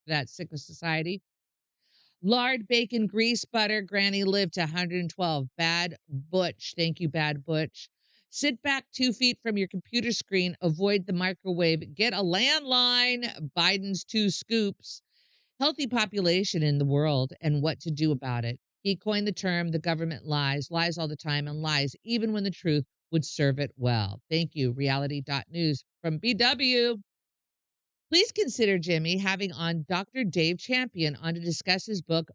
that sickness society. Lard, bacon, grease, butter. Granny lived to 112. Bad Butch. Thank you, Bad Butch. Sit back 2 feet from your computer screen. Avoid the microwave. Get a landline. Biden's 2 scoops. Healthy population in the world and what to do about it. He coined the term the government lies all the time, and lies even when the truth would serve it well. Thank you, reality.news from BW. Please consider, Jimmy, having on Dr. Dave Champion on to discuss his book.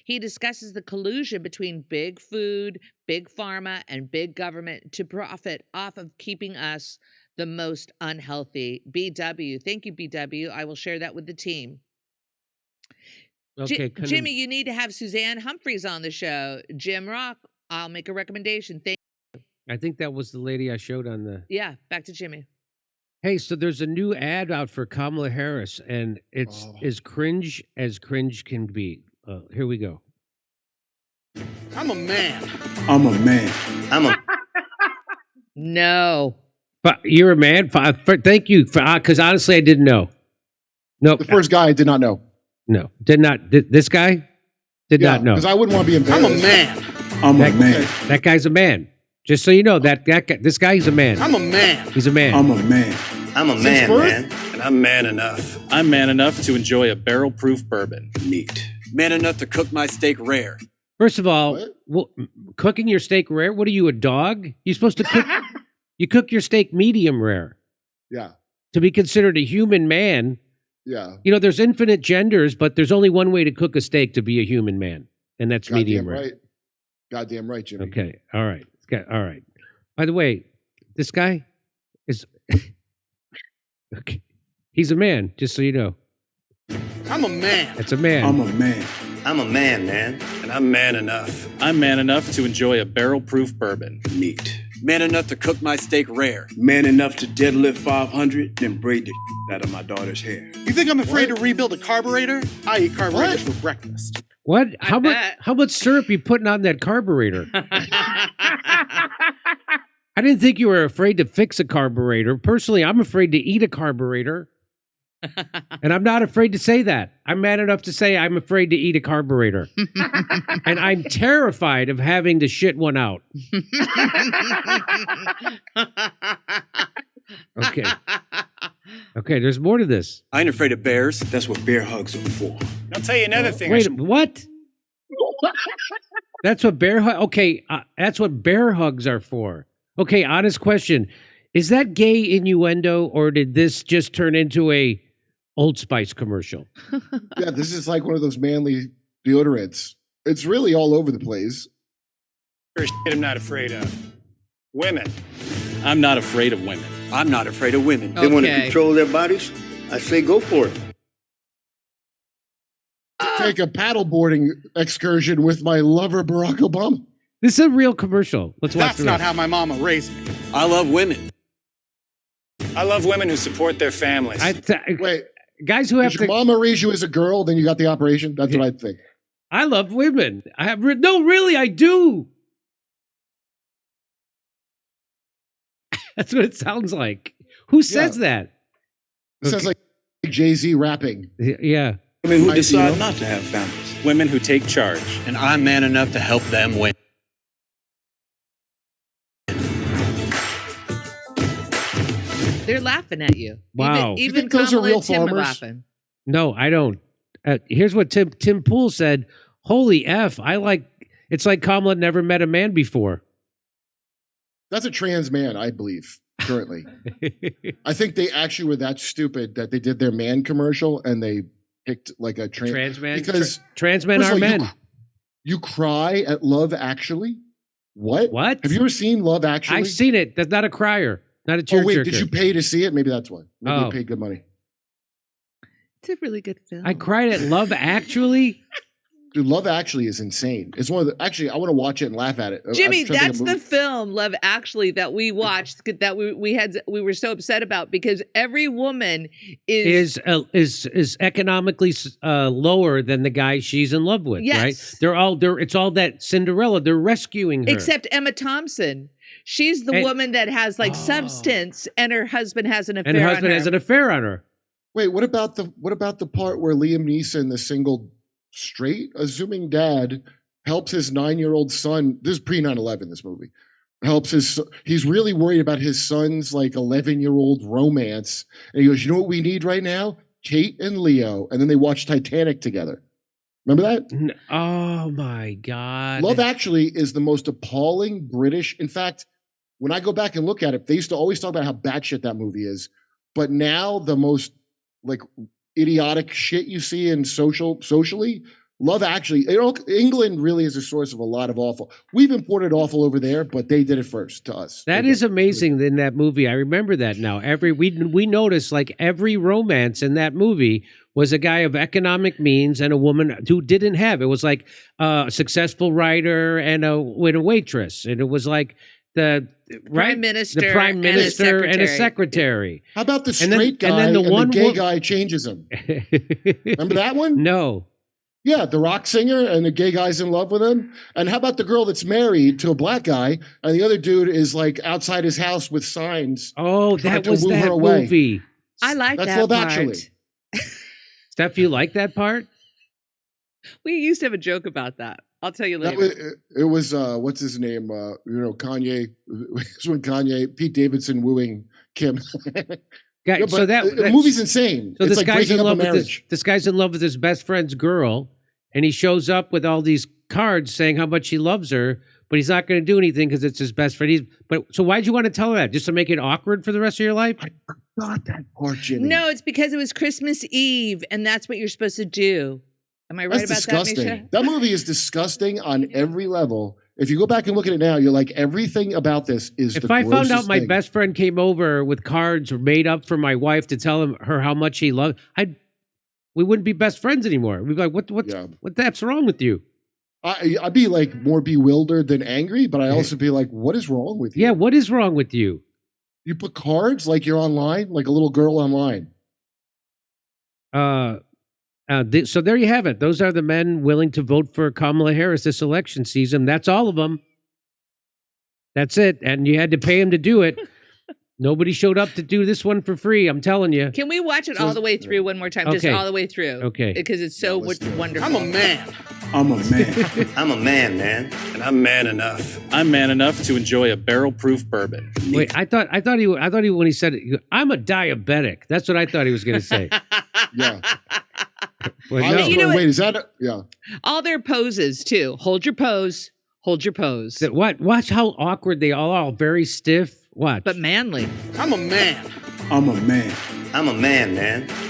He discusses the collusion between big food, big pharma, and big government to profit off of keeping us the most unhealthy. BW. Thank you, BW. I will share that with the team. Okay, Jimmy, you need to have Suzanne Humphreys on the show. Jim Rock, I'll make a recommendation. Thank you. I think that was the lady I showed on the... Yeah, back to Jimmy. Hey, so there's a new ad out for Kamala Harris, and it's as cringe can be. Here we go. I'm a man. I'm a man. I'm a... No. But you're a man? Thank you, because honestly, I didn't know. Nope. The first guy I did not know. No, did not. This guy did not know. Because I wouldn't want to be embarrassed. I'm a man. I'm a man. That guy's a man. Just so you know, that guy, this guy, he's a man. I'm a man. He's a man. I'm a man. I'm a man, man. And I'm man enough. I'm man enough to enjoy a barrel-proof bourbon. Neat. Man enough to cook my steak rare. First of all, cooking your steak rare? What are you, a dog? You're supposed to cook. You cook your steak medium rare. Yeah. To be considered a human man. Yeah. You know, there's infinite genders, but there's only one way to cook a steak to be a human man, and that's medium rare. Right. Goddamn right, Jimmy. Okay. All right. All right. By the way, this guy is okay. He's a man, just so you know. I'm a man. That's a man. I'm a man. I'm a man, man. And I'm man enough. I'm man enough to enjoy a barrel-proof bourbon. Neat. Man enough to cook my steak rare. Man enough to deadlift 500, then braid the out of my daughter's hair. You think I'm afraid to rebuild a carburetor? I eat carburetors for breakfast. What? How much syrup you putting on that carburetor? I didn't think you were afraid to fix a carburetor. Personally, I'm afraid to eat a carburetor. And I'm not afraid to say that. I'm mad enough to say I'm afraid to eat a carburetor. And I'm terrified of having to shit one out. Okay. Okay, there's more to this. I ain't afraid of bears. That's what bear hugs are for. I'll tell you another thing. Wait, what? That's what bear hugs... Okay, that's what bear hugs are for. Okay, honest question. Is that gay innuendo, or did this just turn into a Old Spice commercial? Yeah, this is like one of those manly deodorants. It's really all over the place. I'm not afraid of women. I'm not afraid of women. I'm not afraid of women. They want to control their bodies? I say go for it. Take a paddleboarding excursion with my lover, Barack Obama. This is a real commercial. Let's watch That's not how my mama raised me. I love women. I love women who support their families. Wait, guys who have did your mama raise you as a girl, then you got the operation? That's what I think. I love women. No, really, I do. That's what it sounds like. Who says that? It sounds like Jay-Z rapping. Yeah. Women who decide not to have families. Women who take charge. And I'm man enough to help them win. They're laughing at you. Wow. Even those are Kamala real and Tim are farmers? laughing. No, I don't. Here's what Tim Pool said. Holy F, it's like Kamala never met a man before. That's a trans man, I believe, currently. I think they actually were that stupid that they did their man commercial and they picked like a trans man. Because trans men are men. You cry at Love Actually? What? What? Have you ever seen Love Actually? I've seen it. That's not a crier. Not a tearjerker. Oh, wait, did you pay to see it? Maybe that's why. Maybe you paid good money. It's a really good film. I cried at Love Actually. Dude, Love Actually is insane. It's one of the... Actually, I want to watch it and laugh at it. Jimmy, that's the film, Love Actually, that we watched, that we were so upset about, because every woman is economically lower than the guy she's in love with, yes. Right? It's all that Cinderella. They're rescuing her. Except Emma Thompson. She's the woman that has like substance, and her husband has an affair on her. And her husband has an affair on her. Wait, what about the part where Liam Neeson, the single straight assuming dad, helps his 9-year-old son? This is pre 9/11. This movie helps he's really worried about his son's like 11-year-old romance, and he goes, "You know what we need right now? Kate and Leo." And then they watch Titanic together. Remember that? Oh my God. Love Actually is the most appalling British. In fact, when I go back and look at it, they used to always talk about how batshit that movie is. But now the most like idiotic shit you see in socially, Love Actually, England really is a source of a lot of awful. We've imported awful over there, but they did it first to us. That is amazing in that movie. I remember that now. We noticed like every romance in that movie was a guy of economic means and a woman who didn't have. It was like a successful writer and a waitress, and it was like the Prime Minister, the prime minister, and a secretary. How about the straight guy and the gay guy changes him? Remember that one? No. Yeah, the rock singer and the gay guy's in love with him. And how about the girl that's married to a black guy and the other dude is like outside his house with signs? Oh, that was that movie. I like That's that Love part. Actually. Steph, you like that part? We used to have a joke about that. I'll tell you later. It was what's his name? Kanye. It was when Pete Davidson wooing Kim. Yeah, so the movie's insane. So it's this like guy's in breaking up a love with marriage. this guy's in love with his best friend's girl, and he shows up with all these cards saying how much he loves her, but he's not going to do anything because it's his best friend. So why'd you want to tell her that? Just to make it awkward for the rest of your life? I forgot that part, Jimmy. No, it's because it was Christmas Eve, and that's what you're supposed to do. Am I right That's about disgusting. that, Misha? That movie is disgusting on every level. If you go back and look at it now, you're like, everything about this is If the I found out grossest my thing. best friend came over with cards made up for my wife to tell her how much he loved, we wouldn't be best friends anymore. We'd be like, what the heck's wrong with you? I'd be like more bewildered than angry, but I also be like, what is wrong with you? Yeah, what is wrong with you? You put cards like you're online, like a little girl online. So there you have it. Those are the men willing to vote for Kamala Harris this election season. That's all of them. That's it. And you had to pay him to do it. Nobody showed up to do this one for free. I'm telling you. Can we watch it all the way through one more time? Just Okay. all the way through. Okay. Because it's so wonderful. I'm a man. I'm a man. I'm a man. And I'm man enough. I'm man enough to enjoy a barrel-proof bourbon. Wait, I thought he when he said I'm a diabetic. That's what I thought he was going to say. Yeah. Well, I no. was You know going, what? wait, is that yeah. All their poses, too. Hold your pose. Hold your pose. What? Watch how awkward they all are. Very stiff. Watch. But manly. I'm a man. I'm a man. I'm a man.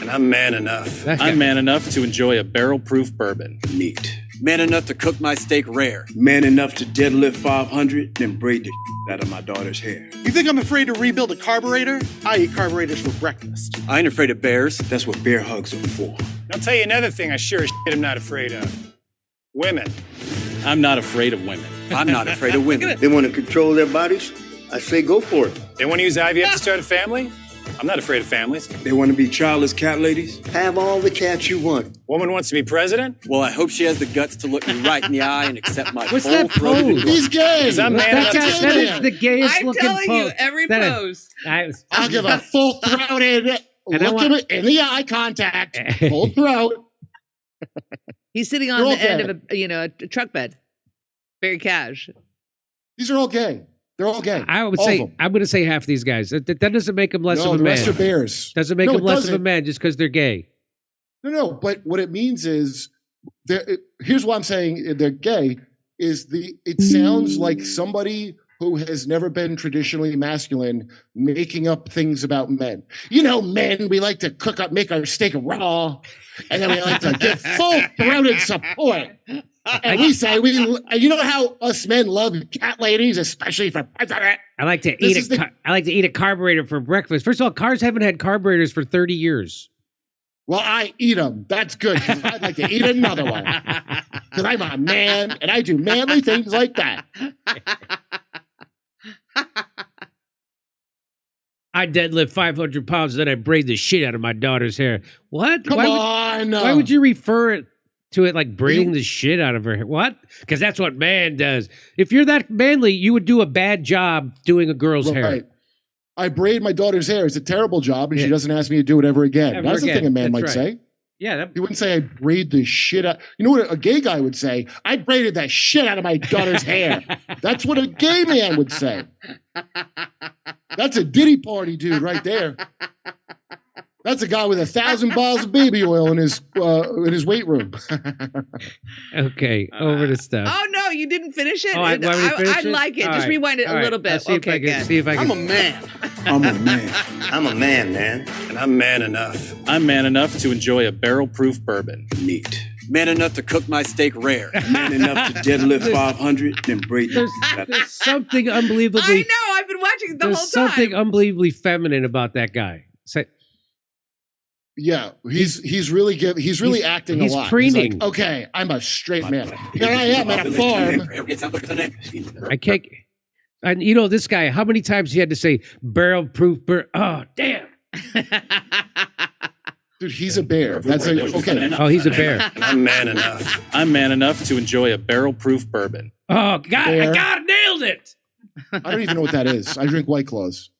And I'm man enough. I'm man enough to enjoy a barrel-proof bourbon. Neat. Man enough to cook my steak rare. Man enough to deadlift 500, then braid the out of my daughter's hair. You think I'm afraid to rebuild a carburetor? I eat carburetors for breakfast. I ain't afraid of bears. That's what bear hugs are for. I'll tell you another thing I sure as shit am not afraid of. Women. I'm not afraid of women. I'm not afraid of women. They want to control their bodies? I say go for it. They want to use IVF to start a family? I'm not afraid of families. They want to be childless cat ladies? Have all the cats you want. Woman wants to be president? Well, I hope she has the guts to look me right in the eye and accept my What's that full-throated pose? He's gay. 'Cause I'm man enough to That do is the gayest I'm looking telling pose. you, every That is- pose. I'll give a full-throated And I look want- him in the eye contact. Full throat. He's sitting on They're the all end of a truck bed. Very cash. These are all gay. They're all gay. I would All of say them. I'm going to say half these guys. That doesn't make them less No, of a the man. rest are bears. Doesn't make No, them it less of a doesn't. man just because they're gay. No, but what it means is, here's why I'm saying they're gay, it sounds like somebody who has never been traditionally masculine making up things about men. You know, men, we like to make our steak raw, and then we like to give full-throated support. And we say, you know how us men love cat ladies, especially for president? I like to This eat is I like to eat a carburetor for breakfast. First of all, cars haven't had carburetors for 30 years. Well, I eat them. That's good, because I'd like to eat another one. Because I'm a man, and I do manly things like that. I deadlift 500 pounds, then I braid the shit out of my daughter's hair. What? Come on. Why would you refer to it like braiding the shit out of her hair? What? Because that's what man does. If you're that manly, you would do a bad job doing a girl's hair. Right. I braid my daughter's hair. It's a terrible job, and she Yeah. doesn't ask me to do it ever again. Ever That's the again. thing a man That's might right. say. Yeah, He wouldn't say I braid the shit out. You know what a gay guy would say? I braided the shit out of my daughter's hair. That's what a gay man would say. That's a Diddy party dude right there. That's a guy with 1,000 bottles of baby oil in his weight room. okay, over to Steph. Oh no, you didn't finish it. Oh, want me to finish I it? like it. All Just right. rewind it All a right. little bit. I'll see Okay, if I can, good. see if I I'm can. a man. I'm a man. I'm a man, man. And I'm man enough. I'm man enough to enjoy a barrel-proof bourbon. Neat. Man enough to cook my steak rare. Man enough to deadlift 500, then braid There's, the there's something I unbelievably. know. I've been watching it the There's whole something time. unbelievably feminine about that guy. Say, Yeah, he's really acting he's a lot. preening. He's like, okay, I'm a straight man. Here I am at a farm. I can't. And you know this guy. How many times he had to say barrel-proof? Oh, damn! Dude, he's a bear. That's a, okay. Oh, he's a bear. And I'm man enough. I'm man enough to enjoy a barrel-proof bourbon. Oh, God! Bear. I got nailed it. I don't even know what that is. I drink White Claws.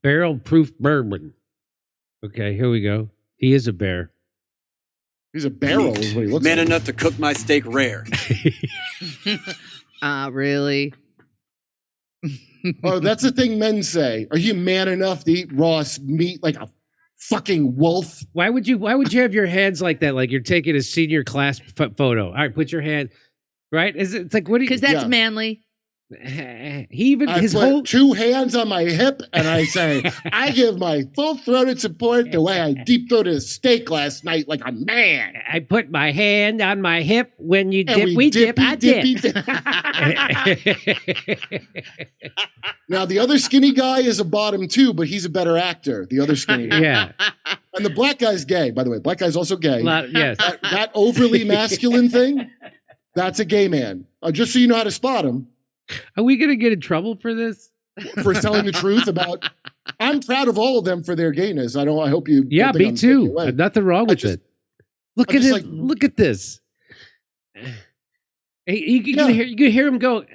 Barrel-proof bourbon. Okay, here we go. He is a bear. He's a barrel, is what he looks Man like. enough to cook my steak rare. Really? Oh, that's the thing men say. Are you man enough to eat raw meat like a fucking wolf? Why would you have your hands like that? Like you're taking a senior class photo. All right, put your hand. Right? It's like what? Do you, Because that's Yeah. manly. he even I his put whole. 2 hands on my hip and I say, I give my full-throated support the way I deep-throated a steak last night like a man. I put my hand on my hip when you And dip. We dip. I dip. Now, the other skinny guy is a bottom too, but he's a better actor. The other skinny guy. Yeah. And the black guy's gay, by the way. Black guy's also gay. Yes. That overly masculine thing, that's a gay man. Just so you know how to spot him. Are we gonna get in trouble for this? For telling the truth about. I'm proud of all of them for their gayness. I hope you. Yeah, don't think me I'm taking too. it away. Nothing wrong with just- it. Look I'm at just him. like- Look at this. You can Yeah. hear him go.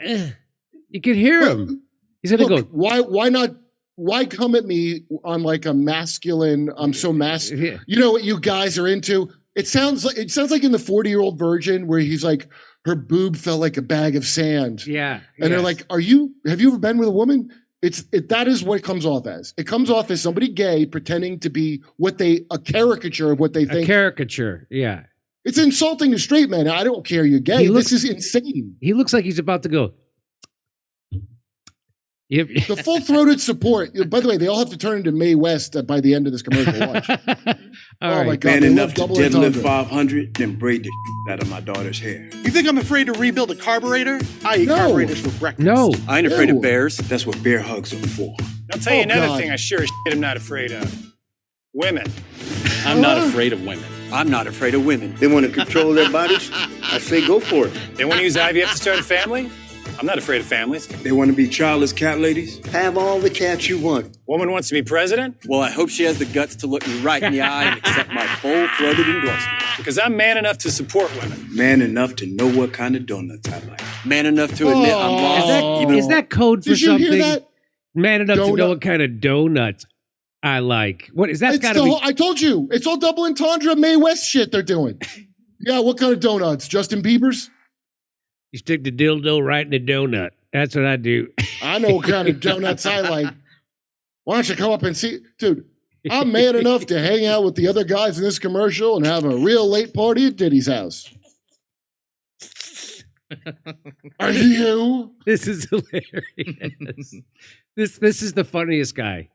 You can hear him. He's gonna Look, go. why not? Why come at me on like a masculine? I'm so masculine. Yeah. You know what you guys are into? It sounds like in the 40-year-old virgin where he's like, her boob felt like a bag of sand. Yeah. And they're like, have you ever been with a woman? That is what it comes off as. It comes off as somebody gay pretending to be a caricature of what they a think. caricature. Yeah. It's insulting to straight men. I don't care you're gay. He looks- This is insane. He looks like he's about to go. Yep. The full-throated support. By the way, they all have to turn into Mae West by the end of this commercial. Watch. All Oh right. my God. Man they enough love to double deadlift entendre. 500, then braid the out of my daughter's hair. You think I'm afraid to rebuild a carburetor? I eat No. carburetors for breakfast. No. I ain't afraid Ew. of bears. That's what bear hugs are for. I'll tell you Oh, another God. thing I sure as shit am not afraid of. Women. I'm not afraid of women. I'm not afraid of women. They want to control their bodies? I say go for it. They want to use IVF to start a family? I'm not afraid of families. They want to be childless cat ladies? Have all the cats you want. Woman wants to be president? Well, I hope she has the guts to look me right in the eye and accept my full-throated endorsement. Because I'm man enough to support women. Man enough to know what kind of donuts I like. Man enough to admit I'm Oh. lost. Is that code for Did you something? hear that? Man enough to know Donut. what kind of donuts I like. What is that? It's Got to the be. whole, I told you, it's all double entendre Mae West shit they're doing. Yeah, what kind of donuts? Justin Bieber's? You stick the dildo right in the donut. That's what I do. I know what kind of donuts I like. Why don't you come up and see? Dude, I'm man enough to hang out with the other guys in this commercial and have a real late party at Diddy's house. Are you? This is hilarious. This is the funniest guy.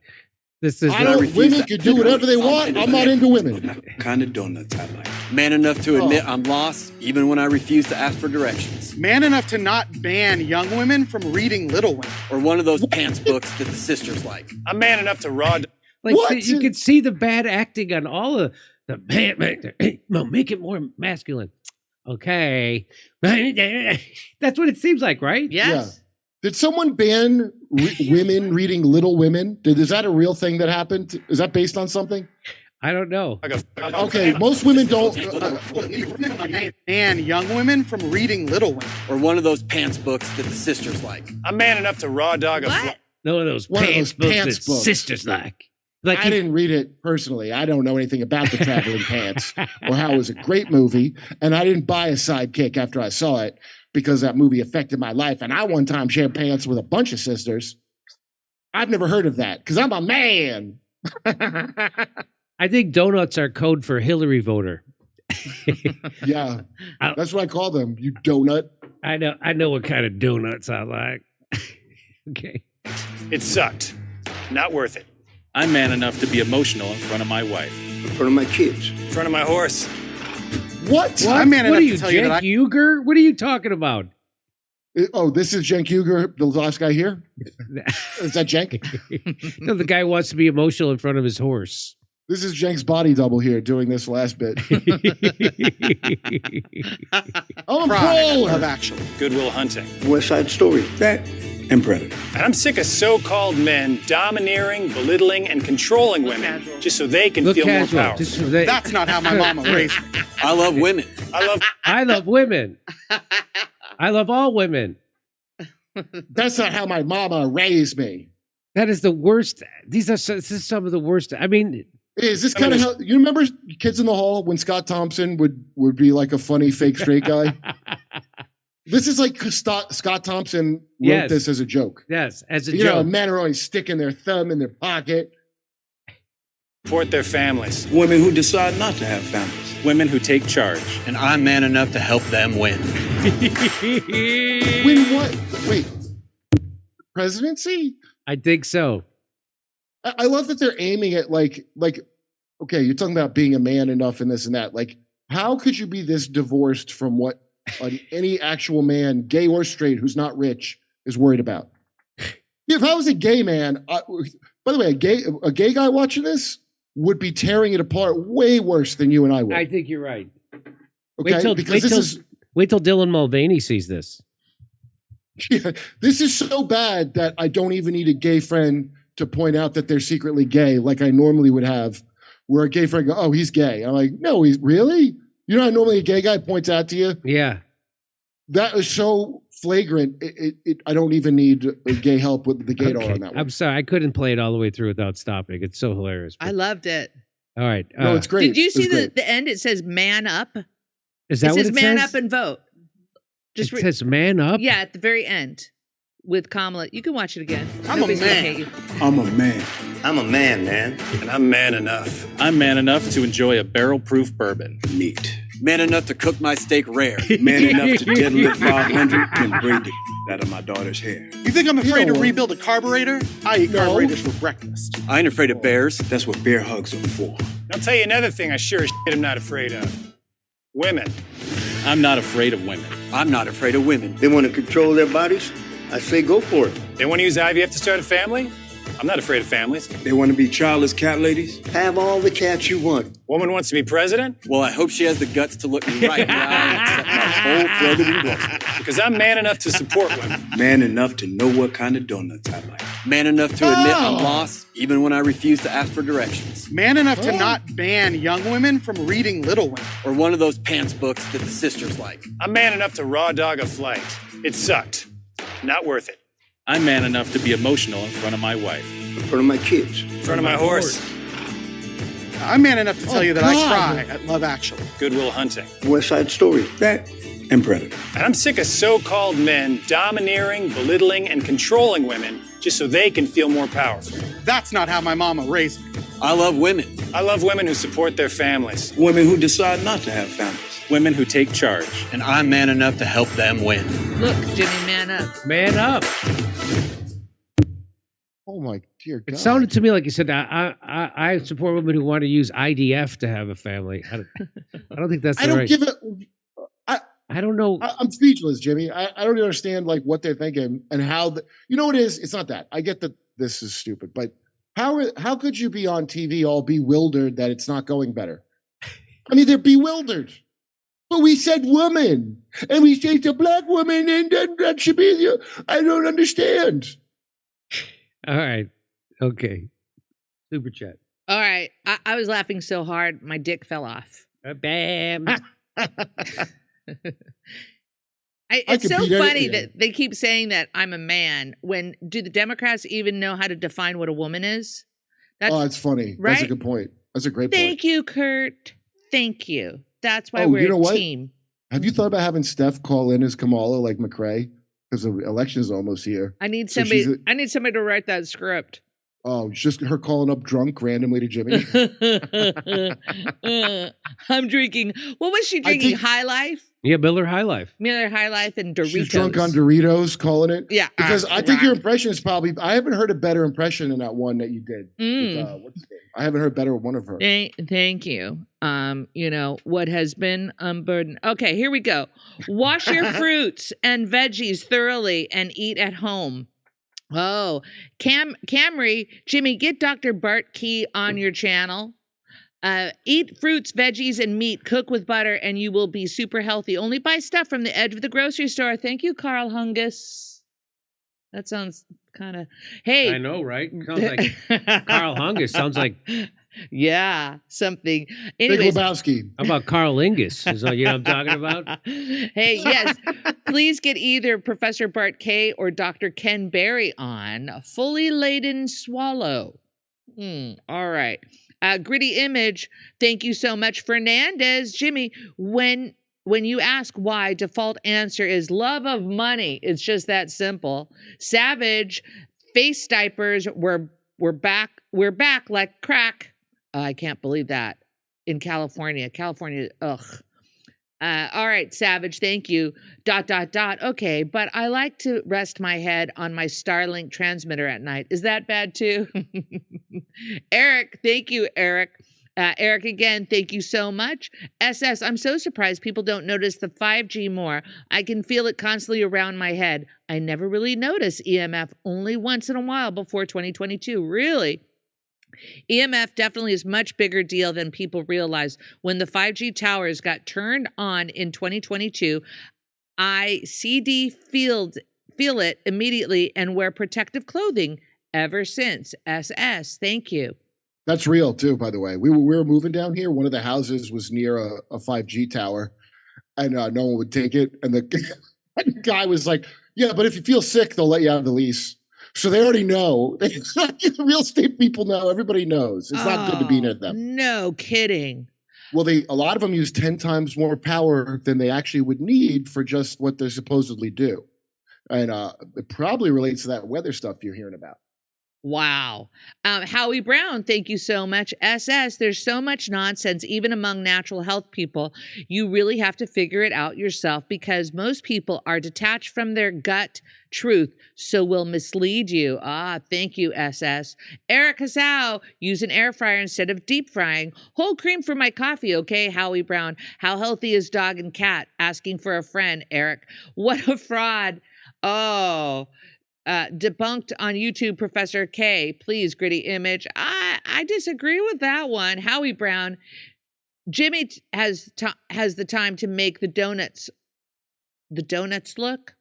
This is. I don't, refuse women that. can do whatever they want. I'm not into women. What kind of donuts I like. Man enough to admit Oh. I'm lost, even when I refuse to ask for directions. Man enough to not ban young women from reading Little Women. Or one of those pants books that the sisters like. I'm man enough to raw. Like What? you can see the bad acting on all of the bad. No, make it more masculine. Okay, that's what it seems like, right? Yes. Did someone ban women reading Little Women? Is that a real thing that happened? Is that based on something? I don't know. Okay, most women don't. Ban young women from reading Little Women. Or one of those pants books that the sisters like. I'm man enough to raw dog a What? one of those One of pants those books pants that books. sisters like. Like I didn't read it personally. I don't know anything about the Traveling Pants or how it was a great movie. And I didn't buy a sidekick after I saw it because that movie affected my life. And I one time shared pants with a bunch of sisters. I've never heard of that because I'm a man. I think donuts are code for Hillary voter. Yeah, that's what I call them. You donut. I know what kind of donuts I like. Okay. It sucked. Not worth it. I'm man enough to be emotional in front of my wife. In front of my kids. In front of my horse. What? I'm man What are enough you, to tell you that Cenk Uygur? What are you talking about? Oh, this is Cenk Uygur, the last guy here? Is that Cenk? No, the guy wants to be emotional in front of his horse. This is Cenk's body double here doing this last bit. Oh, I'm Pride, Love Love Actually. Goodwill Hunting. West Side Story. That and Predator. And I'm sick of so-called men domineering, belittling, and controlling women just so they can Look feel casual. more powerful. Just so they- That's not how my mama raised me. I love women. I love I love women. I love all women. That's not how my mama raised me. That is the worst. This is some of the worst. I mean, Is this kind of how you remember Kids in the Hall when Scott Thompson would be like a funny fake straight guy? This is like Scott Thompson wrote Yes. this as a joke. yes, as a You know, joke. men are always sticking their thumb in their pocket. support their families. Women who decide not to have families. Women who take charge. And I'm man enough to help them win. Win what? Wait, presidency? I think so. I love that they're aiming at like, okay, you're talking about being a man enough and this and that. Like, how could you be this divorced from what any actual man, gay or straight, who's not rich, is worried about? If I was a gay man, by the way, a gay guy watching this would be tearing it apart way worse than you and I would. I think you're right. Okay, because Wait till Dylan Mulvaney sees this. this is so bad that I don't even need a gay friend to point out that they're secretly gay, like I normally would have, where a gay friend go, "Oh, he's gay." I'm like, "No, he's really." You know how normally a gay guy points out to you? Yeah. That is so flagrant. I don't even need gay help with the gaydar Okay. on that one. I'm sorry. I couldn't play it all the way through without stopping. It's so hilarious. I loved it. All right. No, it's great. Did you It's see great. the end? It says "man up." is that It what says it "man says? up and vote." It says man up? Yeah, at the very end with Kamala. You can watch it again. I'm a Nobody's gonna man. hate you. I'm a man. I'm a man, man. And I'm man enough. I'm man enough to enjoy a barrel-proof bourbon. Neat. Man enough to cook my steak rare. Man enough to deadlift 500 and braid it out of my daughter's hair. You think I'm afraid know to what? rebuild a carburetor? I eat No. carburetors for breakfast. I ain't afraid of bears. That's what bear hugs are for. I'll tell you another thing I sure as shit am not afraid of. Women. I'm not afraid of women. I'm not afraid of women. They want to control their bodies? I say go for it. They want to use IVF to start a family? I'm not afraid of families. They want to be childless cat ladies. Have all the cats you want. Woman wants to be president? Well, I hope she has the guts to look me right in the eye and accept my full-throated endorsement. Because I'm man enough to support women. Man enough to know what kind of donuts I like. Man enough to admit Oh. I'm lost, even when I refuse to ask for directions. Man enough to not ban young women from reading Little Women. Or one of those pants books that the sisters like. I'm man enough to raw dog a flight. It sucked. Not worth it. I'm man enough to be emotional in front of my wife. In front of my kids. In front of my horse. I'm man enough to tell you that I God. cry at Love Actually. Goodwill Hunting. West Side Story. That and Predator. And I'm sick of so-called men domineering, belittling, and controlling women just so they can feel more powerful. That's not how my mama raised me. I love women. I love women who support their families. Women who decide not to have families. Women who take charge. And I'm man enough to help them win. Look, Jimmy, man up. Man up. Oh my dear God! It sounded to me like you said, I support women who want to use IDF to have a family. I don't think that's the I don't right. give a. I don't know. I'm speechless, Jimmy. I don't understand like what they're thinking and how. You know what it is? It's not that. I get that this is stupid, but how could you be on TV all bewildered that it's not going better? I mean, they're bewildered. But we said woman, and we said a black woman, and then that should be. I don't understand. All right. Okay. Super chat. All right. I was laughing so hard, my dick fell off. Bam. It's could so beat funny anything. that they keep saying that I'm a man. When do the Democrats even know how to define what a woman is? Oh, it's funny. right. That's a good point. That's a great point. Thank you, Kurt. Thank you. That's why Oh, we're you know a what? team. Have you thought about having Steph call in as Kamala like McRae? Because the election is almost here. I need So somebody. she's I need somebody to write that script. Oh, it's just her calling up drunk randomly to Jimmy. I'm drinking. What was she I drinking? think- High Life, Yeah, Miller High Life. Miller High Life, and Doritos. She's drunk on Doritos, calling it. Yeah, Because I think your impression is probably. I haven't heard a better impression than that one that you did. With, what's his name? I haven't heard better one of her. Thank you. What has been unburdened. Okay, here we go. Wash your fruits and veggies thoroughly and eat at home. Oh, Camry, Jimmy, get Dr. Bart Key on your channel. Eat fruits, veggies, and meat. Cook with butter, and you will be super healthy. Only buy stuff from the edge of the grocery store. Thank you, Carl Hungus. That sounds kind of. Hey, I know, right? Sounds like Carl Hungus. Sounds like. Yeah, something. Big Anyways, Lebowski. How about Carl Ingus? Is that, you know what I'm talking about? Hey, yes, please get either Professor Bart K or Dr. Ken Berry on. Fully laden swallow. All right. Gritty Image, thank you so much, Fernandez. Jimmy, when you ask why, default answer is love of money. It's just that simple. Savage, face diapers, we're back like crack. I can't believe that. In California, ugh. All right, Savage, thank you. ... Okay, but I like to rest my head on my Starlink transmitter at night. Is that bad too? Eric, thank you, Eric. Eric, again, thank you so much. SS, I'm so surprised people don't notice the 5G more. I can feel it constantly around my head. I never really notice EMF, only once in a while before 2022. Really? EMF definitely is much bigger deal than people realize. When the 5G towers got turned on in 2022, I feel it immediately and wear protective clothing ever since. SS, thank you. That's real too, by the way. We were moving down here. One of the houses was near a 5G tower, and no one would take it. And the guy was like, "Yeah, but if you feel sick, they'll let you out of the lease." So they already know. Real estate people know. Everybody knows. It's not good to be near them. No kidding. Well, a lot of them use 10 times more power than they actually would need for just what they supposedly do. And it probably relates to that weather stuff you're hearing about. Wow. Howie Brown, thank you so much. SS, there's so much nonsense, even among natural health people. You really have to figure it out yourself because most people are detached from their gut truth, so will mislead you. Thank you, SS. Eric Hassau, use an air fryer instead of deep frying. Whole cream for my coffee, okay, Howie Brown. How healthy is dog and cat? Asking for a friend, Eric. What a fraud. Debunked on YouTube, Professor K. Please, Gritty Image. I disagree with that one. Howie Brown. Jimmy has the time to make the donuts. The donuts look?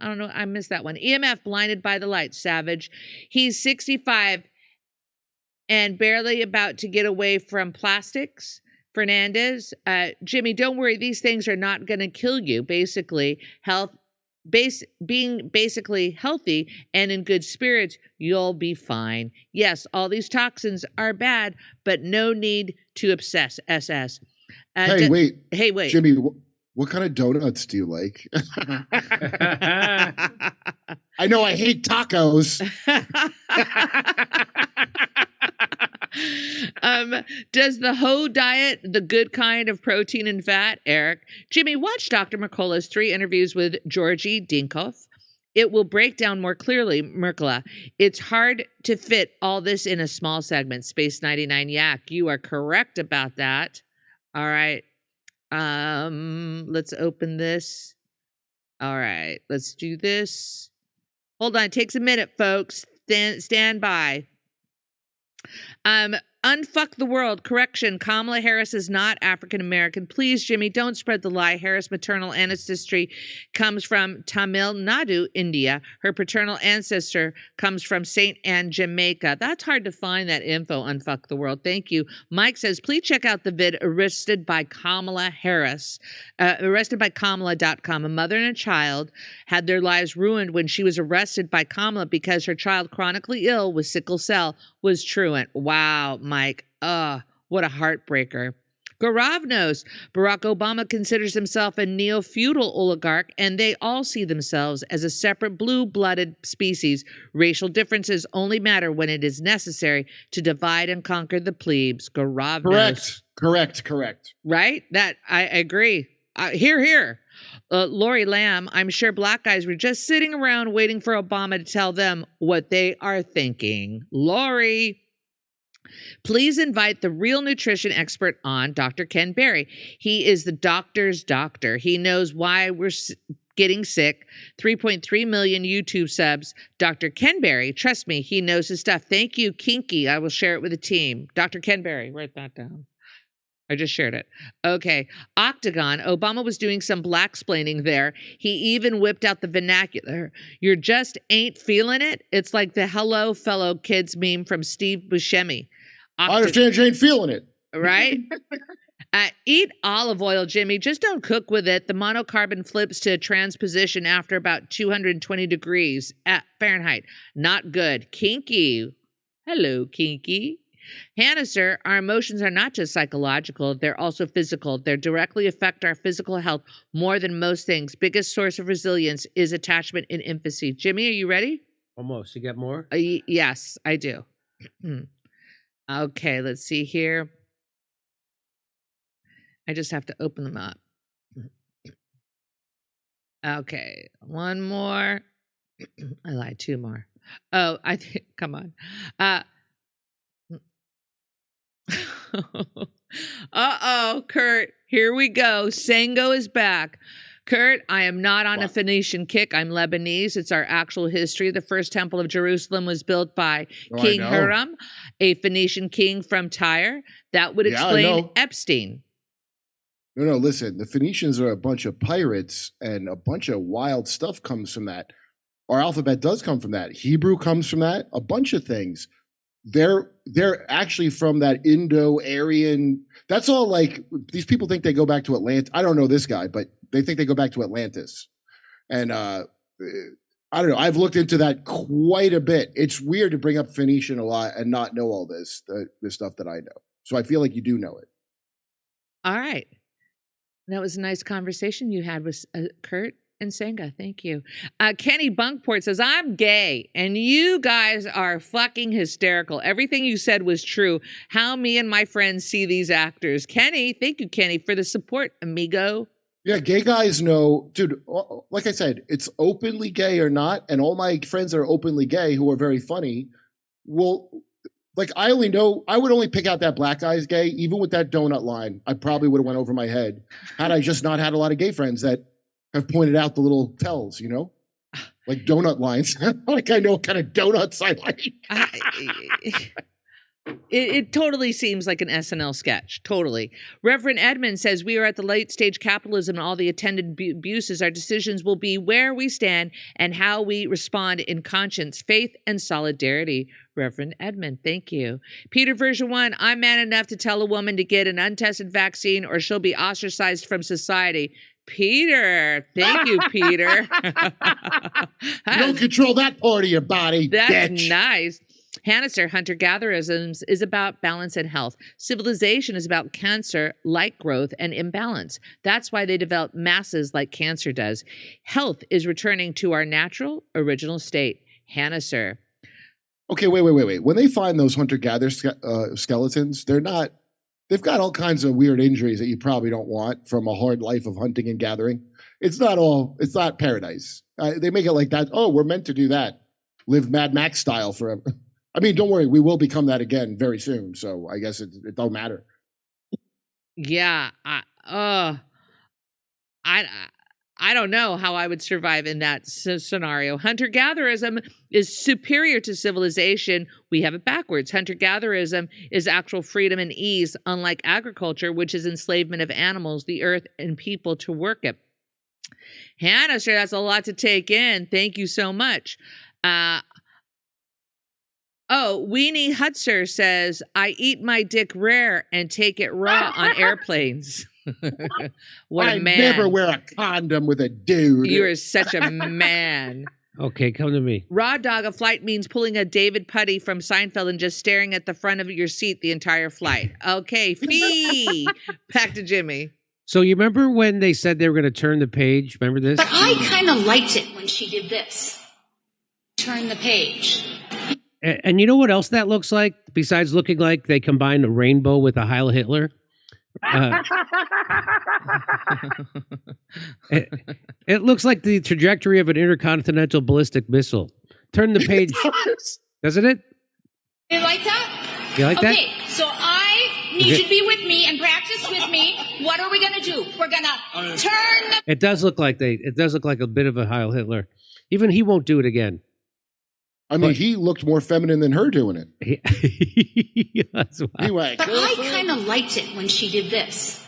I don't know. I missed that one. EMF, blinded by the light. Savage. He's 65 and barely about to get away from plastics. Fernandez. Jimmy, don't worry. These things are not going to kill you. Basically, being basically healthy and in good spirits, you'll be fine. Yes, all these toxins are bad, but no need to obsess. SS. Hey, wait. Jimmy, what kind of donuts do you like? I know I hate tacos. Does the Ho diet the good kind of protein and fat, Eric? Jimmy, watch Dr. Mercola's 3 interviews with Georgie Dinkoff. It will break down more clearly, Mercola. It's hard to fit all this in a small segment. Space 99 Yak, you are correct about that. All right. Let's open this. All right, let's do this. Hold on, it takes a minute, folks. Stand by. Unfuck the world. Correction. Kamala Harris is not African American. Please, Jimmy, don't spread the lie. Harris' maternal ancestry comes from Tamil Nadu, India. Her paternal ancestor comes from St. Anne, Jamaica. That's hard to find, that info. Unfuck the world. Thank you. Mike says, please check out the vid Arrested by Kamala Harris. Arrestedbykamala.com. A mother and a child had their lives ruined when she was arrested by Kamala because her child, chronically ill with sickle cell, was truant. Wow, Mike. What a heartbreaker. Gaurav knows Barack Obama considers himself a neo-feudal oligarch, and they all see themselves as a separate blue-blooded species. Racial differences only matter when it is necessary to divide and conquer the plebes. Gaurav knows. Correct. Right? That I agree. Here. Lori Lamb, I'm sure black guys were just sitting around waiting for Obama to tell them what they are thinking. Lori, please invite the real nutrition expert on, Dr. Ken Berry. He is the doctor's doctor. He knows why we're getting sick. 3.3 million YouTube subs. Dr. Ken Berry, trust me, he knows his stuff. Thank you, Kinky. I will share it with the team. Dr. Ken Berry, write that down. I just shared it. Okay. Octagon. Obama was doing some black-splaining there. He even whipped out the vernacular. You just ain't feeling it? It's like the hello fellow kids meme from Steve Buscemi. I understand you ain't feeling it. Right? Eat olive oil, Jimmy. Just don't cook with it. The monocarbon flips to transposition after about 220 degrees at Fahrenheit. Not good. Kinky. Hello, Kinky. Hannah, sir, our emotions are not just psychological, they're also physical. They directly affect our physical health more than most things. Biggest source of resilience is attachment in infancy. Jimmy, are you ready? Almost. You got more? Yes, I do. Okay, let's see here. I just have to open them up. Okay, one more. I lied, two more. Oh, I think, come on. Uh-oh, Kurt, here we go. Sango is back. Kurt, I am not on a Phoenician kick. I'm Lebanese. It's our actual history. The first temple of Jerusalem was built by King Hiram, a Phoenician king from Tyre. That would explain Epstein. No, listen, the Phoenicians are a bunch of pirates, and a bunch of wild stuff comes from that. Our alphabet does come from that. Hebrew comes from that. A bunch of things. They're actually from that Indo-Aryan. That's all. Like, these people think they go back to Atlantis. I don't know this guy, but they think they go back to Atlantis. And I don't know. I've looked into that quite a bit. It's weird to bring up Phoenician a lot and not know all this, the stuff that I know. So I feel like you do know it. All right. That was a nice conversation you had with Kurt and Senga. Thank you. Kenny Bunkport says, I'm gay and you guys are fucking hysterical. Everything you said was true. How me and my friends see these actors. Kenny, thank you, Kenny, for the support, amigo. Yeah, gay guys know, dude, like I said, it's openly gay or not. And all my friends that are openly gay who are very funny will, like, I would only pick out that black guy's gay, even with that donut line. I probably would have went over my head had I just not had a lot of gay friends that have pointed out the little tells, you know, like donut lines. Like, I know what kind of donuts I like. It totally seems like an SNL sketch. Totally. Reverend Edmund says, we are at the late stage capitalism and all the attendant abuses. Our decisions will be where we stand and how we respond in conscience, faith, and solidarity. Reverend Edmund, thank you. Peter version 1, I'm man enough to tell a woman to get an untested vaccine or she'll be ostracized from society. Peter, thank you, Peter. You don't control that part of your body. That's bitch. Nice. Hannister, hunter-gatherism is about balance and health. Civilization is about cancer, like growth, and imbalance. That's why they develop masses like cancer does. Health is returning to our natural, original state. Hannister. Okay, wait. When they find those hunter-gatherer skeletons, they've got all kinds of weird injuries that you probably don't want from a hard life of hunting and gathering. It's not paradise. They make it like that. Oh, we're meant to do that. Live Mad Max style forever. I mean, don't worry. We will become that again very soon. So I guess it don't matter. Yeah. I I don't know how I would survive in that scenario. Hunter-gatherism is superior to civilization. We have it backwards. Hunter-gatherism is actual freedom and ease, unlike agriculture, which is enslavement of animals, the earth, and people to work it. Hannah, sure, that's a lot to take in. Thank you so much. Weenie Hutzer says, I eat my dick rare and take it raw on airplanes. What a man. I never wear a condom with a dude. You are such a man. Okay, come to me. Raw dog a flight means pulling a David Putty from Seinfeld and just staring at the front of your seat the entire flight. Okay, Fee. Back to Jimmy. So you remember when they said they were going to turn the page? Remember this? But I kind of liked it when she did this. Turn the page. And you know what else that looks like? Besides looking like they combined a rainbow with a Heil Hitler? It looks like the trajectory of an intercontinental ballistic missile. Turn the page. Doesn't it? You like that? You like that? Okay, so I need you to be with me and practice with me. What are we going to do? We're going to turn the... It does look like a bit of a Heil Hitler. Even he won't do it again. I mean, he looked more feminine than her doing it. That's why. Anyway. But I kind of liked it when she did this.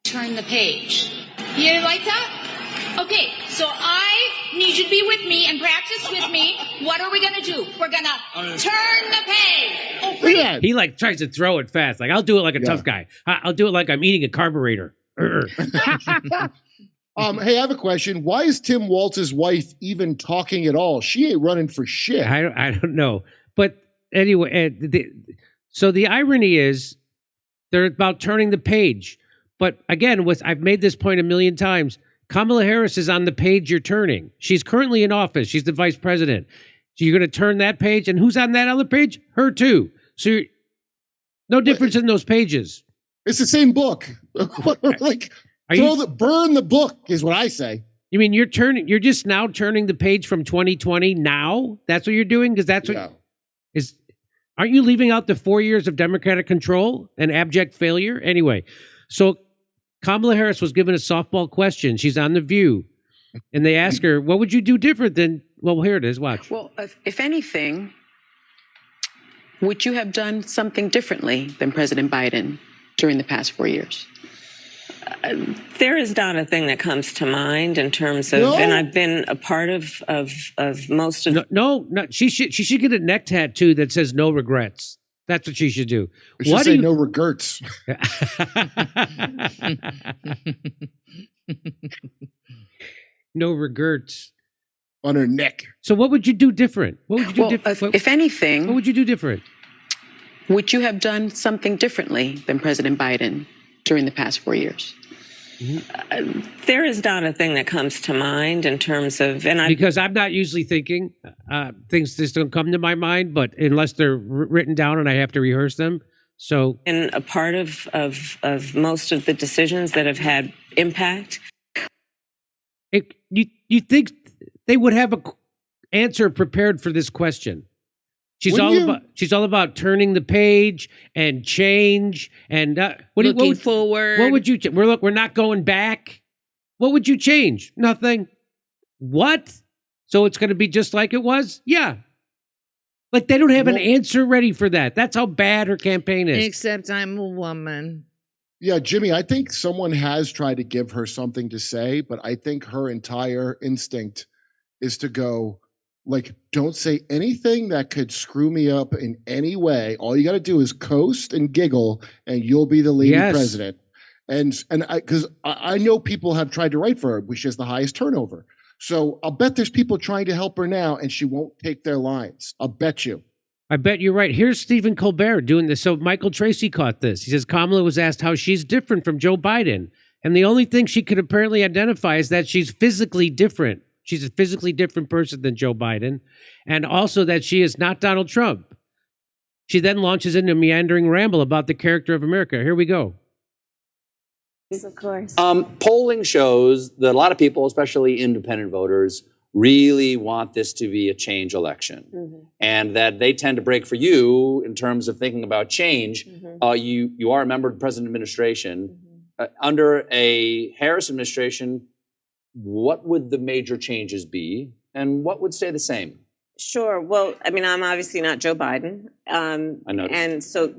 Turn the page. You like that? Okay, so I need you to be with me and practice with me. What are we going to do? We're going to turn the page. Oh, great. He like tries to throw it fast. Like, I'll do it like a tough guy. I'll do it like I'm eating a carburetor. Hey, I have a question. Why is Tim Walz's wife even talking at all? She ain't running for shit. I don't know. But anyway, so the irony is they're about turning the page. But again, I've made this point a million times. Kamala Harris is on the page you're turning. She's currently in office. She's the vice president. So you're going to turn that page. And who's on that other page? Her too. So no difference in those pages. It's the same book. Like... burn the book is what I say. You mean you're just now turning the page from 2020 now? That's what you're doing? Because that's what aren't you leaving out the 4 years of Democratic control and abject failure? Anyway, so Kamala Harris was given a softball question. She's on The View. And they ask her, what would you do different than, well, here it is, watch. Well, if anything, would you have done something differently than President Biden during the past 4 years? There is not a thing that comes to mind in terms of, and I've been a part of most of. No. She should get a neck tattoo that says "No regrets." That's what she should do. She should say "No regrets." No regrets on her neck. So, what would you do different? What would you do different? If anything, what would you do different? Would you have done something differently than President Biden during the past 4 years? There is not a thing that comes to mind in terms of, because I'm not usually thinking things just don't come to my mind, but unless they're written down and I have to rehearse them. So, and a part of most of the decisions that have had impact. You think they would have an answer prepared for this question? She's all about turning the page and change and looking forward. What would you? We're not going back. What would you change? Nothing. What? So it's going to be just like it was? Yeah. Like they don't have an answer ready for that. That's how bad her campaign is. Except I'm a woman. Yeah, Jimmy, I think someone has tried to give her something to say, but I think her entire instinct is to go, like, don't say anything that could screw me up in any way. All you got to do is coast and giggle, and you'll be the lady president. And because I know people have tried to write for her, which is the highest turnover. So I'll bet there's people trying to help her now, and she won't take their lines. I'll bet you. I bet you're right. Here's Stephen Colbert doing this. So Michael Tracy caught this. He says Kamala was asked how she's different from Joe Biden. And the only thing she could apparently identify is that she's physically different. She's a physically different person than Joe Biden. And also that she is not Donald Trump. She then launches into a meandering ramble about the character of America. Here we go. Of course. Polling shows that a lot of people, especially independent voters, really want this to be a change election, and that they tend to break for you in terms of thinking about change. You are a member of the president administration. Under a Harris administration, what would the major changes be and what would stay the same? Sure. Well, I mean, I'm obviously not Joe Biden. I noticed. And so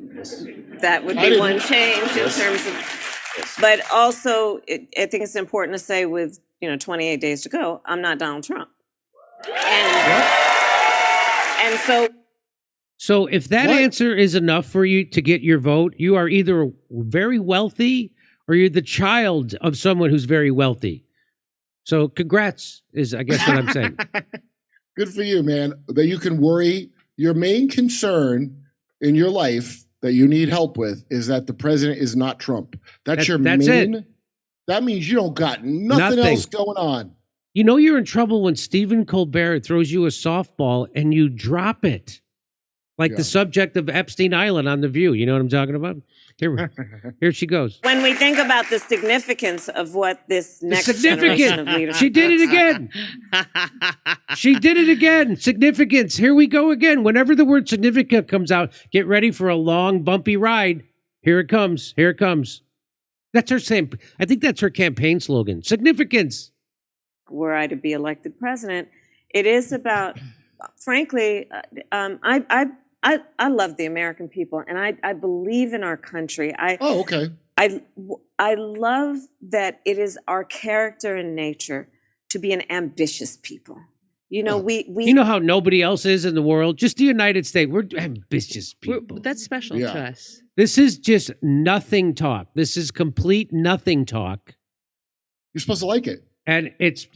that would be one change in terms of, but also I think it's important to say with, 28 days to go, I'm not Donald Trump. And So if that answer is enough for you to get your vote, you are either very wealthy or you're the child of someone who's very wealthy. So congrats is, I guess, what I'm saying. Good for you, man, that you can worry. Your main concern in your life that you need help with is that the president is not Trump. That's main. It. That means you don't got nothing else going on. You know you're in trouble when Stephen Colbert throws you a softball and you drop it. Like the subject of Epstein Island on The View. You know what I'm talking about? Here she goes. when we think about the significance of what this next generation of leaders... She did it again. She did it again. Significance. Here we go again. Whenever the word significant comes out, get ready for a long, bumpy ride. Here it comes. Here it comes. That's her same. I think that's her campaign slogan. Significance. Were I to be elected president, it is about, frankly, I love the American people, and I believe in our country. Okay. I love that it is our character and nature to be an ambitious people. We You know how nobody else is in the world? Just the United States. We're ambitious people. That's special to us. This is just nothing talk. This is complete nothing talk. You're supposed to like it. And it's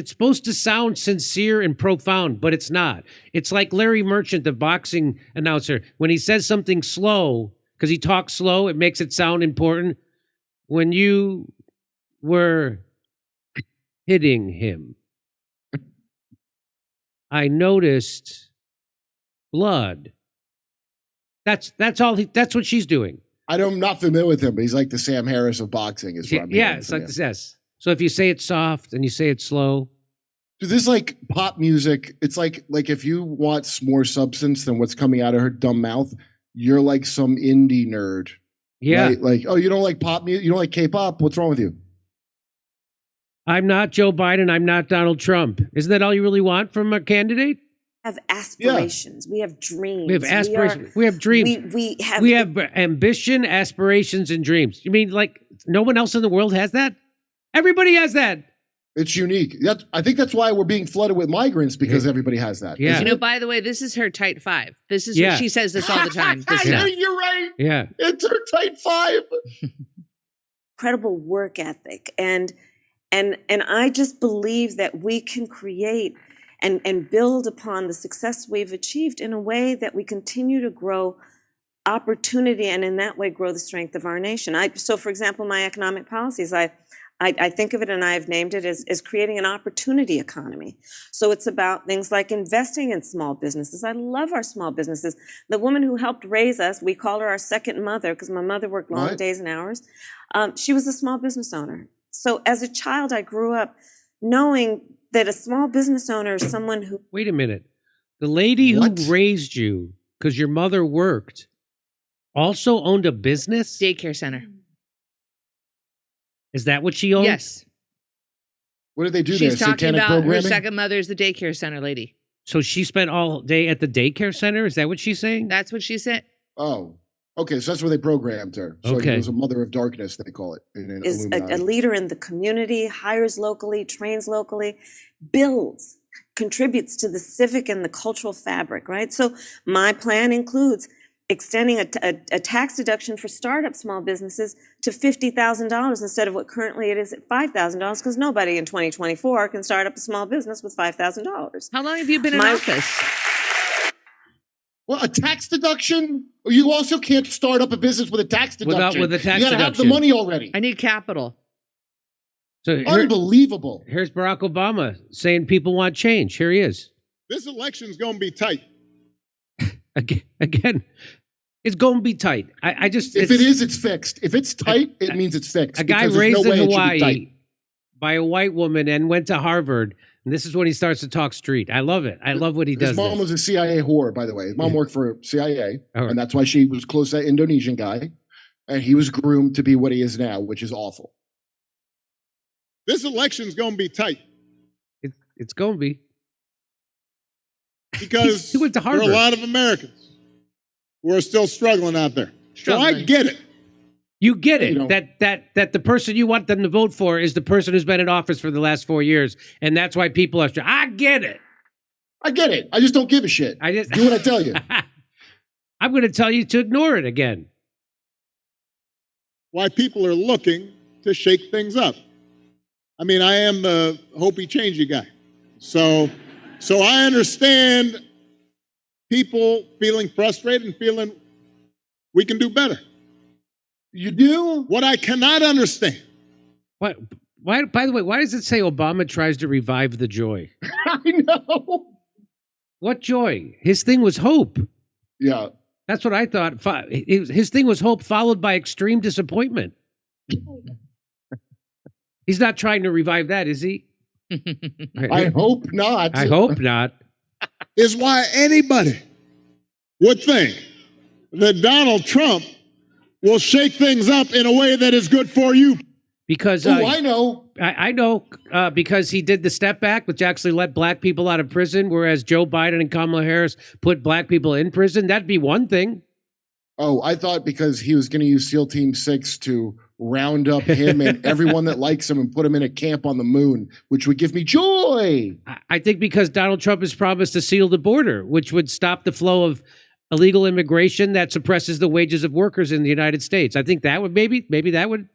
supposed to sound sincere and profound, but it's not. It's like Larry Merchant, the boxing announcer, when he says something slow, because he talks slow, it makes it sound important. When you were hitting him, I noticed blood. That's all. That's what she's doing. I'm not familiar with him, but he's like the Sam Harris of boxing. Is what I'm hearing it's from like him. this. Yes. So if you say it soft and you say it slow. Dude, this is like pop music. It's like if you want more substance than what's coming out of her dumb mouth, you're like some indie nerd. Yeah. Right? Like, oh, you don't like pop music? You don't like K-pop? What's wrong with you? I'm not Joe Biden. I'm not Donald Trump. Isn't that all you really want from a candidate? Have aspirations. We have dreams. We have aspirations. We have dreams. We have ambition, aspirations, and dreams. You mean like no one else in the world has that? Everybody has that. It's unique. I think that's why we're being flooded with migrants, because everybody has that. Yeah. By the way, this is her tight five. This is what she says this all the time. You're right. Yeah. It's her tight five. Incredible work ethic. And I just believe that we can create and build upon the success we've achieved in a way that we continue to grow opportunity and in that way grow the strength of our nation. So for example, my economic policies, I think of it, and I've named it as creating an opportunity economy. So it's about things like investing in small businesses. I love our small businesses. The woman who helped raise us, we call her our second mother because my mother worked long days and hours. She was a small business owner. So as a child, I grew up knowing that a small business owner is someone who... Wait a minute. The lady who raised you, because your mother worked, also owned a business? Daycare center. Is that what she owned? Yes. What did they do She's there? talking Satanic about programming? her second mother's the daycare center lady. So she spent all day at the daycare center? Is that what she's saying? That's what she said. Oh, okay. So that's where they programmed her. So Okay. it was a mother of darkness, they call it. is a leader in the community, hires locally, trains locally, builds, contributes to the civic and the cultural fabric, right? So my plan includes extending a tax deduction for startup small businesses to $50,000 instead of what currently it is at $5,000, because nobody in 2024 can start up a small business with $5,000. How long have you been in office? Well, a tax deduction? You also can't start up a business with a tax deduction. With a tax you gotta have the deduction. money already. I need capital. So Unbelievable. Here's Barack Obama saying people want change. Here he is. This election's going to be tight. Again, it's going to be tight. I just... If it is, it's fixed. If it's tight, it means it's fixed. A guy because there's raised no in way it should be Hawaii tight. by a white woman and went to Harvard. And this is when he starts to talk street. I love it. I love what he does. His mom was a CIA whore, by the way. His mom worked for CIA, All right. and that's why she was close to that Indonesian guy. And he was groomed to be what he is now, which is awful. This election's going to be tight It's going to be. because He went to there are a Harvard. lot of Americans who are still struggling out there. So I get it. You get it, You know. that the person you want them to vote for is the person who's been in office for the last 4 years, and that's why people are. I get it. I get it. I just don't give a shit. I just Do what I tell you. I'm going to tell you to ignore it again. Why people are looking to shake things up. I mean, I am the hopey changey guy. So I understand people feeling frustrated and feeling we can do better. You do? What I cannot understand. What? Why? By the way, why does it say Obama tries to revive the joy? I know. What joy? His thing was hope. Yeah. That's what I thought. His thing was hope, followed by extreme disappointment. He's not trying to revive that, is he? I hope not. I hope not. Is why anybody would think that Donald Trump will shake things up in a way that is good for you. Because I know. I know because he did the step back, which actually let black people out of prison, whereas Joe Biden and Kamala Harris put black people in prison. That'd be one thing. Oh, I thought because he was going to use SEAL Team 6 to round up him and everyone that likes him and put him in a camp on the moon, which would give me joy. I think because Donald Trump has promised to seal the border, which would stop the flow of illegal immigration that suppresses the wages of workers in the United States. I think that would maybe that would.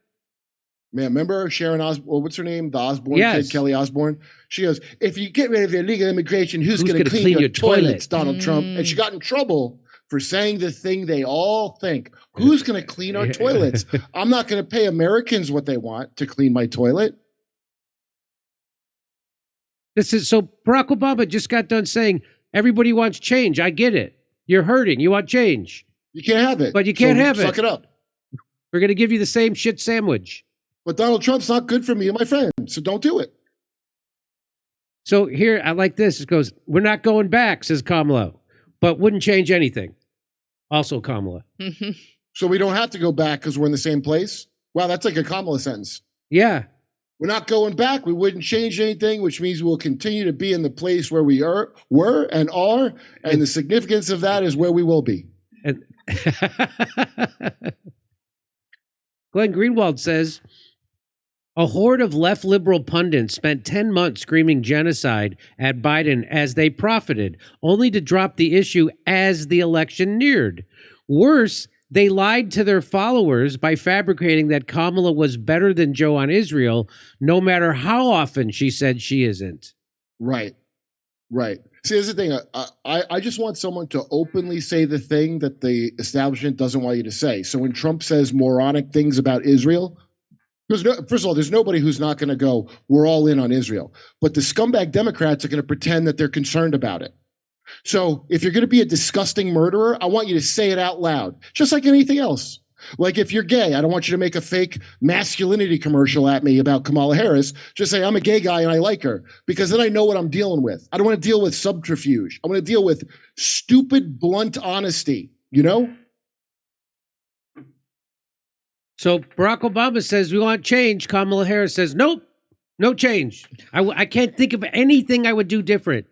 Man, remember Sharon Osbourne? What's her name? The Osbourne Yes. kid, Kelly Osbourne. She goes, "If you get rid of illegal immigration, who's going gonna to clean clean your your toilets, toilet?" Donald Trump?" And she got in trouble for saying the thing they all think. Who's going to clean our toilets? I'm not going to pay Americans what they want to clean my toilet. This is so Barack Obama just got done saying everybody wants change. I get it. You're hurting. You want change. You can't have it. But you can't So have it. Suck it up. We're going to give you the same shit sandwich. But Donald Trump's not good for me and my friends, so don't do it. So here, I like this. It goes, we're not going back, says Kamala, but wouldn't change anything. Also Kamala. So we don't have to go back because we're in the same place. Wow, that's like a Kamala sentence. Yeah. We're not going back. We wouldn't change anything, which means we'll continue to be in the place where we were and are. And the significance of that is where we will be. And Glenn Greenwald says, a horde of left liberal pundits spent 10 months screaming genocide at Biden as they profited, only to drop the issue as the election neared. Worse, they lied to their followers by fabricating that Kamala was better than Joe on Israel, no matter how often she said she isn't. Right. Right. See, here's the thing. I just want someone to openly say the thing that the establishment doesn't want you to say. So when Trump says moronic things about Israel, first of all, there's nobody who's not going to go, we're all in on Israel. But the scumbag Democrats are going to pretend that they're concerned about it. So if you're going to be a disgusting murderer, I want you to say it out loud, just like anything else. Like if you're gay, I don't want you to make a fake masculinity commercial at me about Kamala Harris. Just say, I'm a gay guy and I like her, because then I know what I'm dealing with. I don't want to deal with subterfuge. I want to deal with stupid, blunt honesty, you know? So Barack Obama says we want change. Kamala Harris says, nope, no change. I can't think of anything I would do different.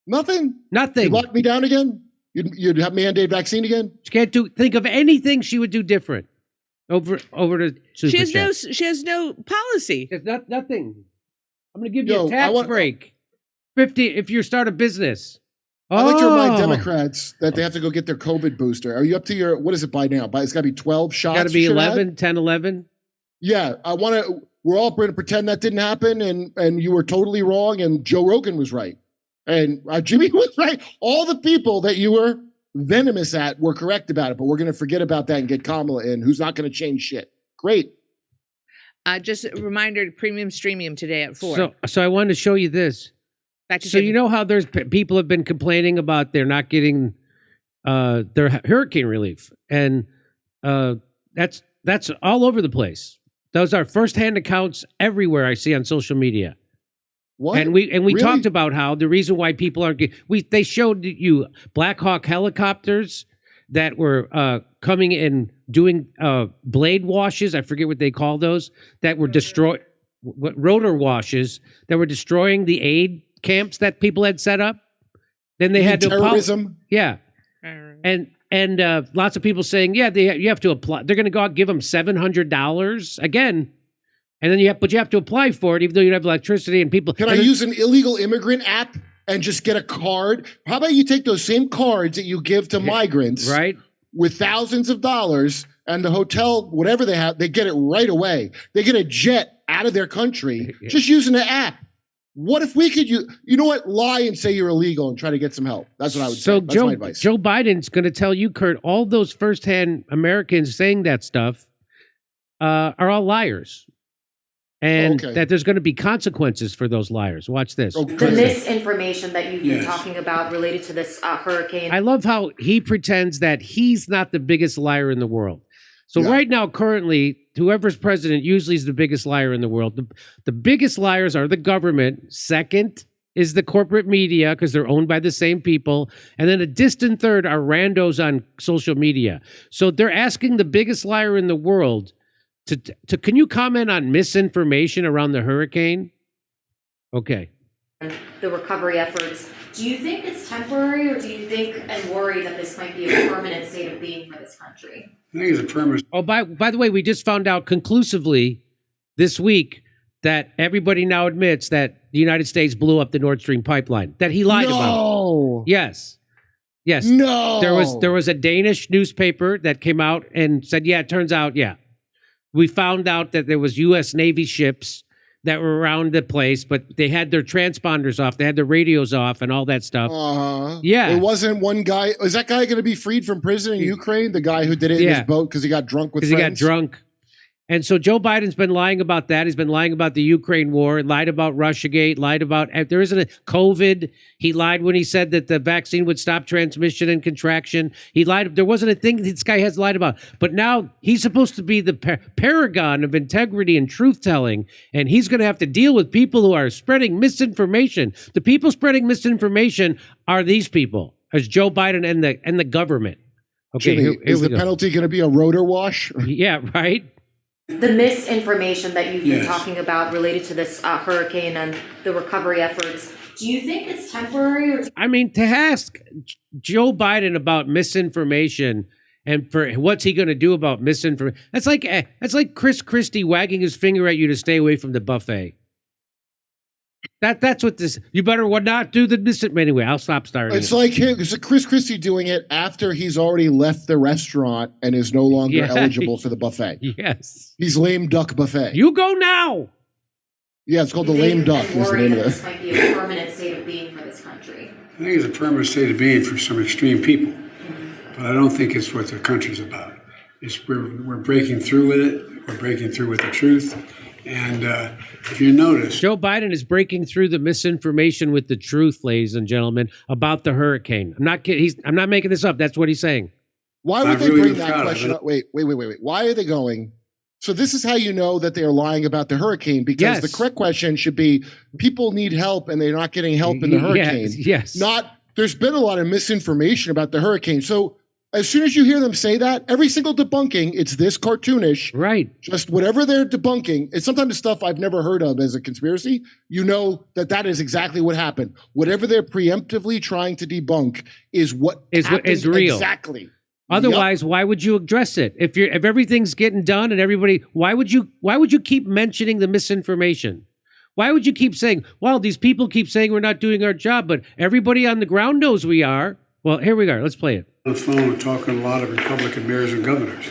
Nothing? Nothing. You'd lock me down again? You'd have mandate vaccine again? She can't think of anything she would do different. Over to Super Chat. She has no policy. There's nothing. I'm going to give you a tax break. 50 if you start a business. I like to remind Democrats that they have to go get their COVID booster. Are you up to your, what is it by now? It's got to be 12 shots? Got to be 11, 10, 11. Yeah, we're all going to pretend that didn't happen and you were totally wrong and Joe Rogan was right. And Jimmy was right. All the people that you were venomous at were correct about it, but we're going to forget about that and get Kamala in, who's not going to change shit. Great. Just a reminder, premium streamium today at 4. So I wanted to show you this. So you know how there's people have been complaining about they're not getting their hurricane relief, and that's all over the place. Those are firsthand accounts everywhere I see on social media. What? And we Really? talked about how the reason why people aren't they showed you Black Hawk helicopters that were coming and doing blade washes. I forget what they call those, that were destroyed. rotor washes that were destroying the aid camps that people had set up. Then they had to terrorism. Yeah, and lots of people saying, yeah, you have to apply. They're going to go out and give them $700 again, and then you have to apply for it, even though you don't have electricity and people. Can I use an illegal immigrant app and just get a card? How about you take those same cards that you give to migrants, right, with thousands of dollars, and the hotel, whatever they have, they get it right away. They get a jet out of their country just using the app. What if we could you know what? Lie and say you're illegal and try to get some help. That's what I would say. That's my advice. Joe Biden's going to tell you, Kurt, all those firsthand Americans saying that stuff are all liars. And that there's going to be consequences for those liars. Watch this. The misinformation that you've been talking about related to this hurricane. I love how he pretends that he's not the biggest liar in the world. So right now, currently, whoever's president usually is the biggest liar in the world. The biggest liars are the government. Second is the corporate media, because they're owned by the same people. And then a distant third are randos on social media. So they're asking the biggest liar in the world to can you comment on misinformation around the hurricane? Okay. The recovery efforts. Do you think it's temporary, or do you think and worry that this might be a permanent state of being for this country? I think it's a permanent. Oh, by the way, we just found out conclusively this week that everybody now admits that the United States blew up the Nord Stream pipeline, that he lied about. Yes. No. There was a Danish newspaper that came out and said, yeah, it turns out, yeah. We found out that there was U.S. Navy ships that were around the place, but they had their transponders off, they had their radios off and all that stuff. Yeah. It wasn't one guy. Is that guy going to be freed from prison in Ukraine? The guy who did it in his boat because he got drunk with friends? Because he got drunk. And so Joe Biden's been lying about that. He's been lying about the Ukraine war, lied about Russiagate, lied about, there isn't a COVID. He lied when he said that the vaccine would stop transmission and contraction. He lied. There wasn't a thing this guy has lied about. But now he's supposed to be the paragon of integrity and truth-telling, and he's going to have to deal with people who are spreading misinformation. The people spreading misinformation are these people, as Joe Biden and the government. Okay, Jimmy, is the penalty going to be a rotor wash? Yeah, right. The misinformation that you've been talking about related to this hurricane and the recovery efforts. Do you think it's temporary? Or I mean, to ask Joe Biden about misinformation and for what's he going to do about misinformation, that's like Chris Christie wagging his finger at you to stay away from the buffet. That's what this. You better not do the misinformation. Anyway, I'll stop starting. It's like him. It's Chris Christie doing it after he's already left the restaurant and is no longer eligible for the buffet. Yes, he's lame duck buffet. You go now. Yeah, it's called the lame duck. Is the name of this might be a permanent state of being for this country. I think it's a permanent state of being for some extreme people, but I don't think it's what the country's about. We're breaking through with it. We're breaking through with the truth. And if you notice, Joe Biden is breaking through the misinformation with the truth, ladies and gentlemen, about the hurricane. I'm not kidding. I'm not making this up. That's what he's saying. Why would they bring that question up? Wait. Why are they going? So this is how you know that they are lying about the hurricane, because the correct question should be people need help and they're not getting help in the hurricane. Yes. Not there's been a lot of misinformation about the hurricane. So as soon as you hear them say that, every single debunking, it's this cartoonish. Right. Just whatever they're debunking, it's sometimes stuff I've never heard of as a conspiracy. You know that is exactly what happened. Whatever they're preemptively trying to debunk is what is real. Exactly. Otherwise, why would you address it? If everything's getting done and everybody, why would you keep mentioning the misinformation? Why would you keep saying, well, these people keep saying we're not doing our job, but everybody on the ground knows we are. Well, here we are. Let's play it. On the phone and talking to a lot of Republican mayors and governors.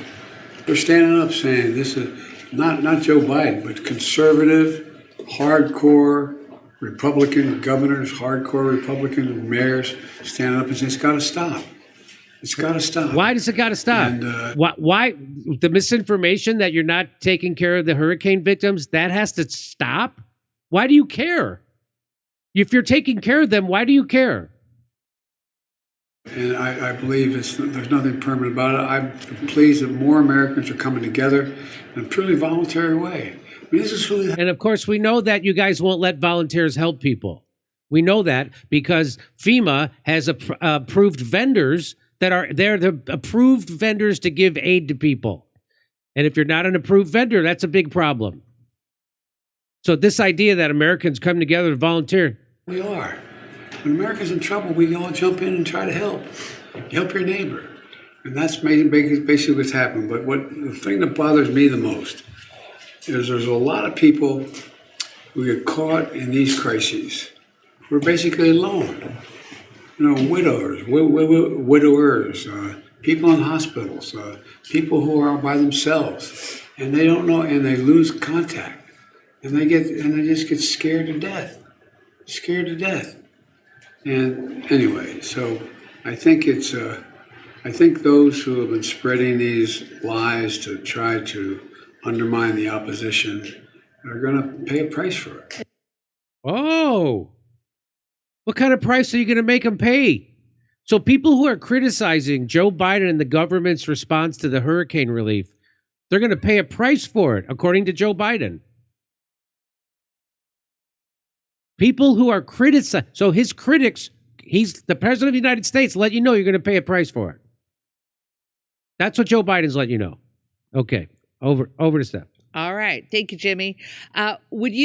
They're standing up saying this is not Joe Biden, but conservative, hardcore Republican governors, hardcore Republican mayors standing up and saying it's got to stop. It's got to stop. Why does it got to stop? And, why the misinformation that you're not taking care of the hurricane victims, that has to stop? Why do you care? If you're taking care of them, why do you care? And I believe there's nothing permanent about it. I'm pleased that more Americans are coming together in a truly voluntary way. I mean, this is really. And of course, we know that you guys won't let volunteers help people. We know that because FEMA has approved vendors they're the approved vendors to give aid to people. And if you're not an approved vendor, that's a big problem. So this idea that Americans come together to volunteer. We are. When America's in trouble, we all jump in and try to help. You help your neighbor. And that's basically what's happened. But the thing that bothers me the most is there's a lot of people who get caught in these crises. We're basically alone. Widowers, people in hospitals, people who are by themselves, and they don't know, and they lose contact. And they just get scared to death. And anyway, so I think I think those who have been spreading these lies to try to undermine the opposition are going to pay a price for it. Oh, what kind of price are you going to make them pay? So people who are criticizing Joe Biden and the government's response to the hurricane relief, they're going to pay a price for it, according to Joe Biden. People who are criticizing, so his critics, he's the president of the United States, let you know you're going to pay a price for it. That's what Joe Biden's letting you know. Okay, over to Steph. All right. Thank you, Jimmy. Would you